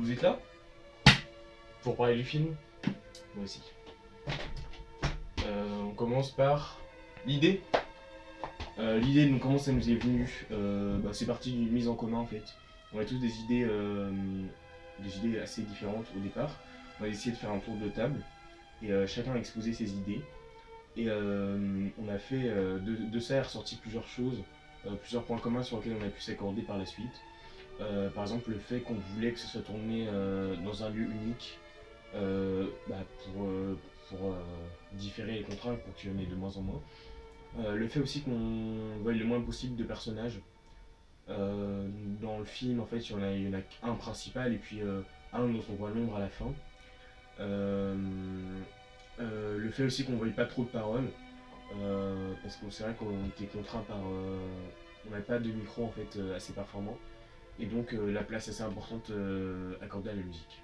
vous êtes là pour parler du film. Moi aussi. On commence par l'idée. L'idée, donc, comment ça nous est venu c'est parti d'une mise en commun en fait. On a tous des idées assez différentes au départ. On a essayé de faire un tour de table et chacun a exposé ses idées. Et on a fait de ça est ressorti plusieurs choses, plusieurs points communs sur lesquels on a pu s'accorder par la suite. Par exemple, le fait qu'on voulait que ce soit tourné dans un lieu unique pour différer les contraintes, pour qu'il y en ait de moins en moins. Le fait aussi qu'on voit le moins possible de personnages. Dans le film, en fait, il y en a qu'un principal et puis un dont on voit l'ombre à la fin. Le fait aussi qu'on ne voyait pas trop de paroles, parce que c'est vrai qu'on était contraint par... on n'avait pas de micro en fait assez performant, et donc la place assez importante accordée à la musique.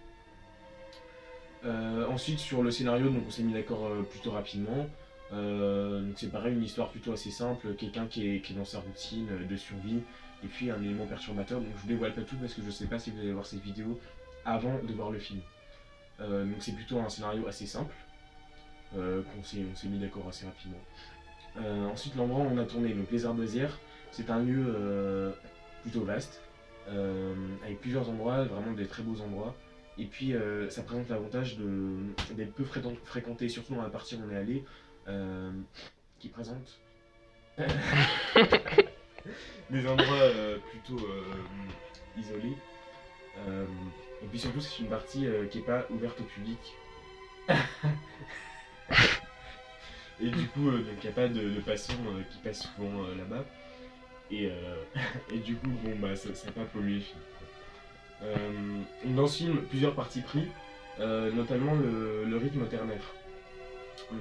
Ensuite sur le scénario, donc on s'est mis d'accord plutôt rapidement. Donc c'est pareil, une histoire plutôt assez simple, quelqu'un qui est dans sa routine de survie, et puis un élément perturbateur. Donc je vous dévoile pas tout parce que je sais pas si vous allez voir cette vidéo avant de voir le film. Donc c'est plutôt un scénario assez simple, on s'est mis d'accord assez rapidement. Ensuite l'endroit où on a tourné, donc les Ardoisières, c'est un lieu plutôt vaste, avec plusieurs endroits, vraiment des très beaux endroits. Et puis ça présente l'avantage d'être peu fréquenté, surtout dans la partie où on est allé, qui présente des endroits plutôt isolés. Et puis surtout c'est une partie qui n'est pas ouverte au public. Et du coup, il n'y a pas de passants qui passent souvent là-bas. Et, et du coup, ça n'a pas pollué le film. Dans ce film, plusieurs parties pris, notamment le rythme ternaire.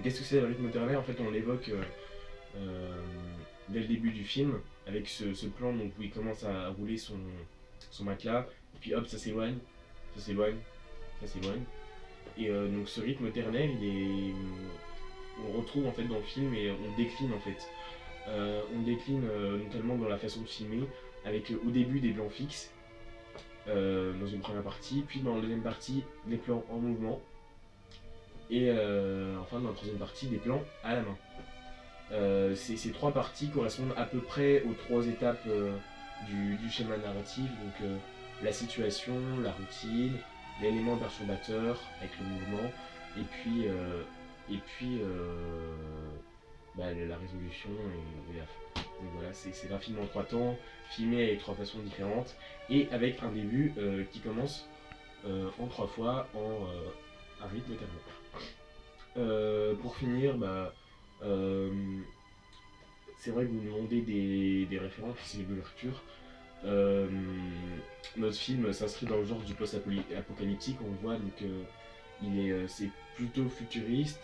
Qu'est-ce que c'est le rythme ternaire? En fait, on l'évoque dès le début du film, avec ce plan donc, où il commence à rouler son matelas, et puis hop, ça s'éloigne, ça s'éloigne, ça s'éloigne. Et donc ce rythme ternaire, on le retrouve en fait dans le film et on décline en fait. On décline notamment dans la façon de filmer, avec au début des plans fixes, dans une première partie, puis dans la deuxième partie des plans en mouvement, et enfin dans la troisième partie des plans à la main. Ces trois parties correspondent à peu près aux trois étapes du schéma narratif, donc la situation, la routine, l'élément perturbateur avec le mouvement, et puis la résolution et la fin. Donc voilà, c'est un film en trois temps, filmé avec trois façons différentes, et avec un début qui commence en trois fois en un rythme ternaire. Pour finir, c'est vrai que vous me demandez des références, c'est l'ouverture. Notre film s'inscrit dans le genre du post-apocalyptique, on le voit, donc c'est plutôt futuriste.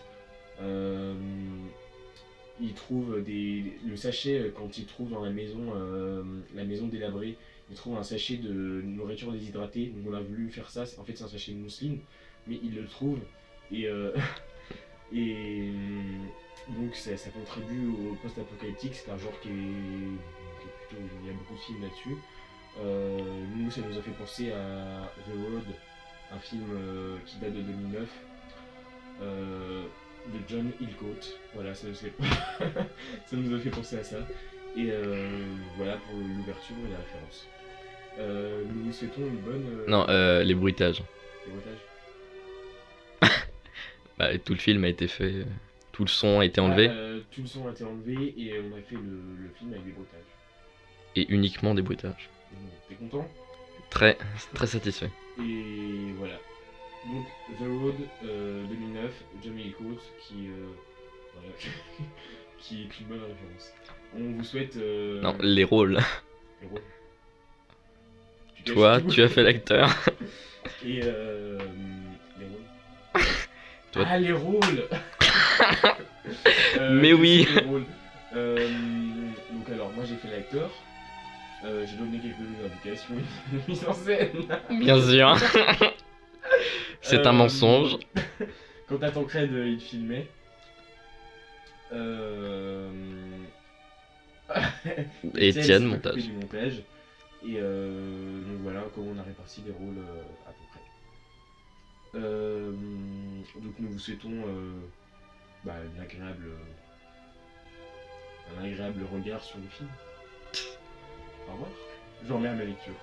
Il trouve le sachet quand il trouve dans la maison délabrée, il trouve un sachet de nourriture déshydratée. Donc on a voulu faire ça. En fait, c'est un sachet de mousseline, mais il le trouve et et donc ça contribue au post-apocalyptique. C'est un genre qui est plutôt, il y a beaucoup de films là-dessus. Nous, ça nous a fait penser à The Road, un film qui date de 2009. De John Hillcoat, voilà, ça nous a fait penser à ça. Et voilà pour l'ouverture et la référence. Nous vous souhaitons une bonne... Non, les bruitages. Les bruitages. Tout le film a été fait, tout le son a été enlevé, Tout le son a été enlevé et on a fait le film avec des bruitages. et uniquement des bruitages. T'es content? Très, très satisfait. Et voilà. Donc The Road 2009, John Hillcoat voilà, qui est une bonne référence. On vous souhaite... Non, les rôles. Les rôles. Toi, tu as fait l'acteur. Et les rôles. Toi... Ah, les rôles. Mais oui. Les rôles. Donc alors, moi j'ai fait l'acteur. J'ai donné quelques indications de mise en scène. Bien sûr. C'est un mensonge. Quant à Tancred, il filmait. Et Étienne, montage. Du montage. Et donc voilà comment on a réparti les rôles à peu près. Donc nous vous souhaitons bah, un agréable regard sur le film. Au revoir. Je vous remets à ma lecture.